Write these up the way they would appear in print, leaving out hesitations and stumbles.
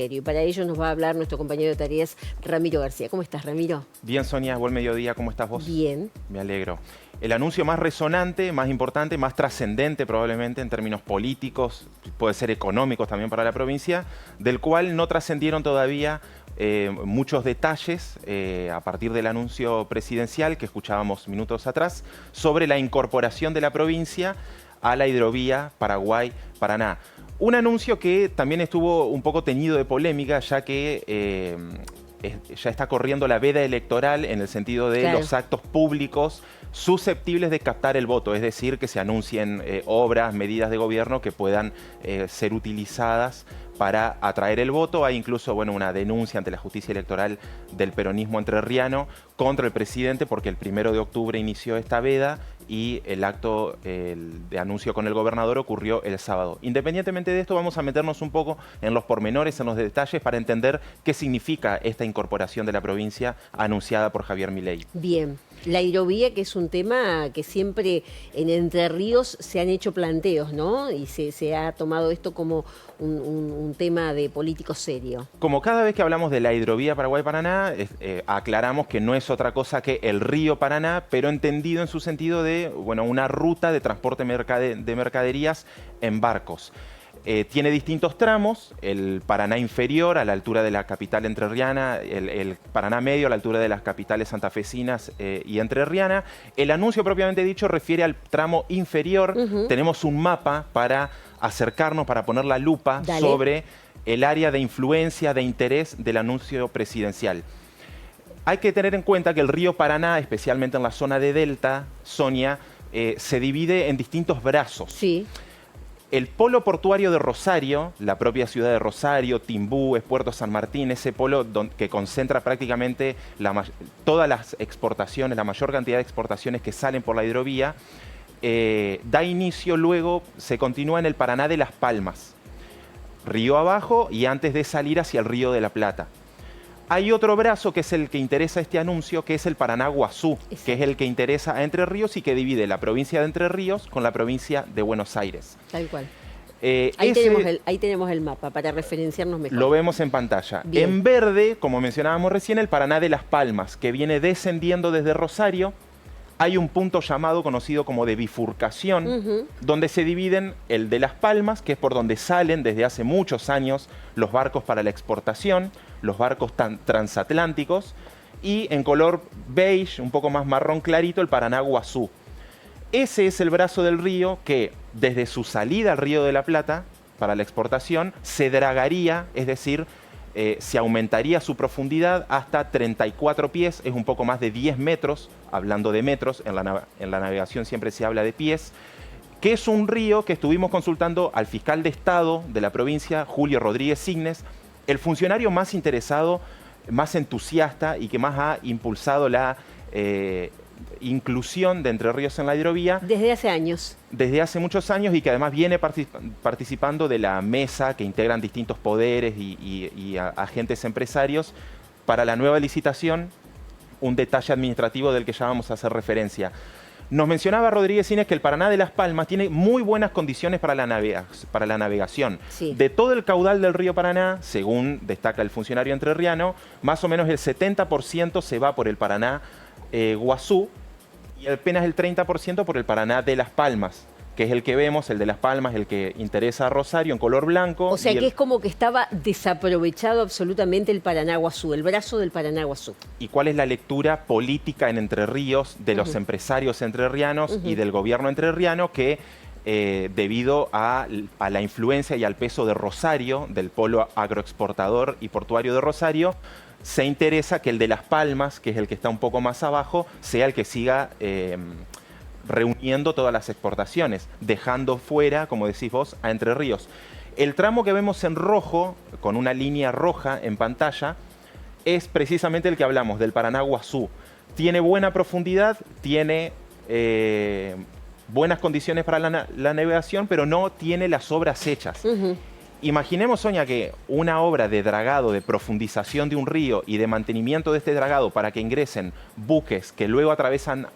Y para ello nos va a hablar nuestro compañero de tareas, Ramiro García. ¿Cómo estás, Ramiro? Bien, Sonia, buen mediodía. ¿Cómo estás vos? Bien. Me alegro. El anuncio más resonante, más importante, más trascendente probablemente en términos políticos, puede ser económicos también para la provincia, del cual no trascendieron todavía muchos detalles a partir del anuncio presidencial que escuchábamos minutos atrás sobre la incorporación de la provincia a la hidrovía Paraguay-Paraná. Un anuncio que también estuvo un poco teñido de polémica, ya que ya está corriendo la veda electoral en el sentido de los actos públicos susceptibles de captar el voto, es decir, que se anuncien obras, medidas de gobierno que puedan ser utilizadas para atraer el voto. Hay incluso una denuncia ante la justicia electoral del peronismo entrerriano contra el presidente porque el 1 de octubre inició esta veda y el acto de anuncio con el gobernador ocurrió el sábado. Independientemente de esto, vamos a meternos un poco en los pormenores, en los detalles, para entender qué significa esta incorporación de la provincia anunciada por Javier Milei. Bien. La hidrovía, que es un tema que siempre en Entre Ríos se han hecho planteos, ¿no? Y se ha tomado esto como un tema de político serio. Como cada vez que hablamos de la hidrovía Paraguay-Paraná, aclaramos que no es otra cosa que el río Paraná, pero entendido en su sentido de una ruta de transporte de mercaderías en barcos. Tiene distintos tramos: el Paraná inferior a la altura de la capital entrerriana, el Paraná medio a la altura de las capitales santafesinas y entrerriana. El anuncio propiamente dicho refiere al tramo inferior. Tenemos un mapa para acercarnos, para poner la lupa sobre el área de influencia, de interés del anuncio presidencial. Hay que tener en cuenta que el río Paraná, especialmente en la zona de Delta, Sonia, se divide en distintos brazos. Sí. El polo portuario de Rosario, la propia ciudad de Rosario, Timbú, Puerto San Martín, ese polo que concentra prácticamente todas las exportaciones, la mayor cantidad de exportaciones que salen por la hidrovía, da inicio luego, se continúa en el Paraná de Las Palmas, río abajo y antes de salir hacia el Río de la Plata. Hay otro brazo que es el que interesa este anuncio, que es el Paraná-Guazú, que es el que interesa a Entre Ríos y que divide la provincia de Entre Ríos con la provincia de Buenos Aires. Tal cual. Ahí tenemos el mapa para referenciarnos mejor. Lo vemos en pantalla. Bien. En verde, como mencionábamos recién, el Paraná de Las Palmas, que viene descendiendo desde Rosario. Hay un punto conocido como de bifurcación, donde se dividen el de Las Palmas, que es por donde salen desde hace muchos años los barcos para la exportación, los barcos transatlánticos, y en color beige, un poco más marrón clarito, el Paraná-Guazú. Ese es el brazo del río que, desde su salida al Río de la Plata, para la exportación, se dragaría, es decir, se aumentaría su profundidad hasta 34 pies, es un poco más de 10 metros, hablando de metros, en la navegación siempre se habla de pies, que es un río que estuvimos consultando al fiscal de Estado de la provincia, Julio Rodríguez Signes, el funcionario más interesado, más entusiasta y que más ha impulsado la inclusión de Entre Ríos en la hidrovía. Desde hace años. Desde hace muchos años, y que además viene participando de la mesa que integran distintos poderes y agentes empresarios para la nueva licitación, un detalle administrativo del que ya vamos a hacer referencia. Nos mencionaba Rodríguez Signes que el Paraná de Las Palmas tiene muy buenas condiciones para la navegación. Sí. De todo el caudal del río Paraná, según destaca el funcionario entrerriano, más o menos el 70% se va por el Paraná Guazú y apenas el 30% por el Paraná de Las Palmas, que es el que vemos, el de Las Palmas, el que interesa a Rosario, en color blanco. O sea que es como que estaba desaprovechado absolutamente el Paraná-Guazú, el brazo del Paraná-Guazú. ¿Y cuál es la lectura política en Entre Ríos de los empresarios entrerrianos y del gobierno entrerriano que, debido a la influencia y al peso de Rosario, del polo agroexportador y portuario de Rosario, se interesa que el de Las Palmas, que es el que está un poco más abajo, sea el que siga reuniendo todas las exportaciones, dejando fuera, como decís vos, a Entre Ríos. El tramo que vemos en rojo, con una línea roja en pantalla, es precisamente el que hablamos, del Paraná-Guazú. Tiene buena profundidad, tiene buenas condiciones para la navegación, pero no tiene las obras hechas. Imaginemos, Sonia, que una obra de dragado, de profundización de un río y de mantenimiento de este dragado para que ingresen buques que luego atraviesan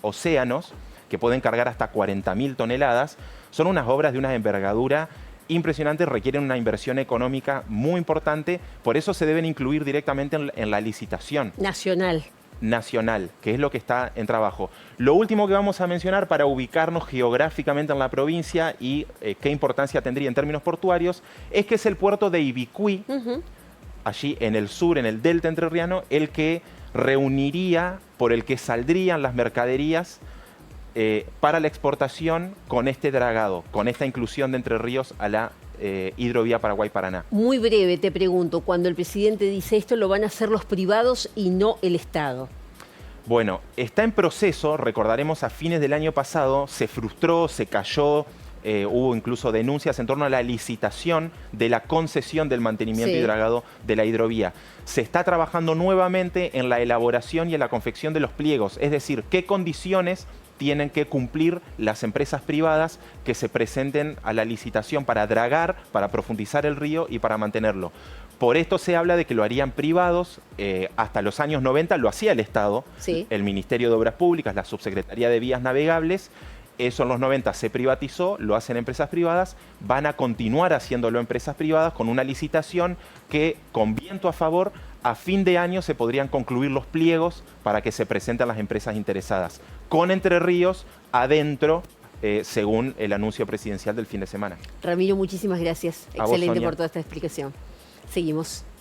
océanos, que pueden cargar hasta 40.000 toneladas, son unas obras de una envergadura impresionantes, requieren una inversión económica muy importante, por eso se deben incluir directamente en la licitación nacional, que es lo que está en trabajo. Lo último que vamos a mencionar para ubicarnos geográficamente en la provincia y qué importancia tendría en términos portuarios, es que es el puerto de Ibicuí, allí en el sur, en el delta entrerriano, el que reuniría, por el que saldrían las mercaderías para la exportación con este dragado, con esta inclusión de Entre Ríos a la hidrovía Paraguay-Paraná. Muy breve, te pregunto, cuando el presidente dice esto, lo van a hacer los privados y no el Estado. Bueno, está en proceso, recordaremos a fines del año pasado, se frustró, se cayó, hubo incluso denuncias en torno a la licitación de la concesión del mantenimiento y dragado de la hidrovía. Se está trabajando nuevamente en la elaboración y en la confección de los pliegos, es decir, qué condiciones tienen que cumplir las empresas privadas que se presenten a la licitación para dragar, para profundizar el río y para mantenerlo. Por esto se habla de que lo harían privados, hasta los años 90 lo hacía el Estado, el Ministerio de Obras Públicas, la Subsecretaría de Vías Navegables. Eso en los 90 se privatizó, lo hacen empresas privadas, van a continuar haciéndolo empresas privadas con una licitación que, con viento a favor, a fin de año se podrían concluir los pliegos para que se presenten las empresas interesadas, con Entre Ríos adentro, según el anuncio presidencial del fin de semana. Ramiro, muchísimas gracias. A vos, Excelente Sonia. por toda esta explicación. Seguimos.